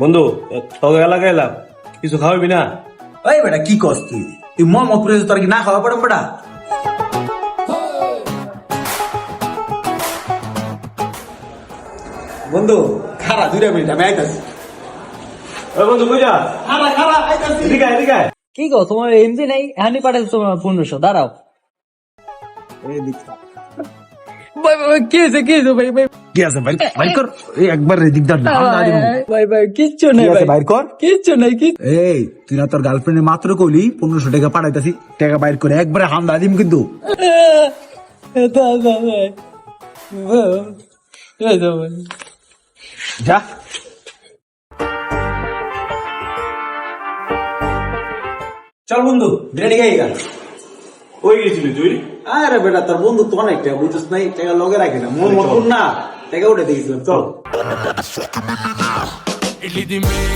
বন্ধু তোকে এলাকায় এলাম, কিছু খাওয়াবি না? ওই বেটা কি কস তুই তুই মোহাম্মদপুরে তোর কি না খাওয়া পড়ে বেটা? বন্ধু খারা 2 মিনিট আমি আইতাছি। ওই বন্ধু কই যা? খারা খারা আইতাছি। এদিকে আয়, এদিকে আয়। কি গো তোমার এমজি নাই এখানে পাঠাচ্ছ তোমার 1500 দাঁড়াও। এই দিক ভাই ভাই কি হয়েছে ভাই ভাই কি আছে ভাই ভাই কর এই একবার এদিক দাঁড় না ভাই ভাই কিচ্ছু নেই কি আছে ভাই বাইর কর। কিচ্ছু নাই কি এই তুই না তোর গার্লফ্রেন্ডে মাত্র কইলি 1500 টাকা পাঠাইতাছি, টাকা বাইর করে একবারে হামলা দিম কিন্তু। যা চল বন্ধু বিরিয়ানি খাই গা। কই গেছিলি তুই? আরে বেটা তোর বন্ধু তো অনেক টাকা বুঝছিস নাই, টাকা লগে রাখি না মোহাম্মদপুর না টাকা উঠে দিয়েছিলাম। চল Ele de meio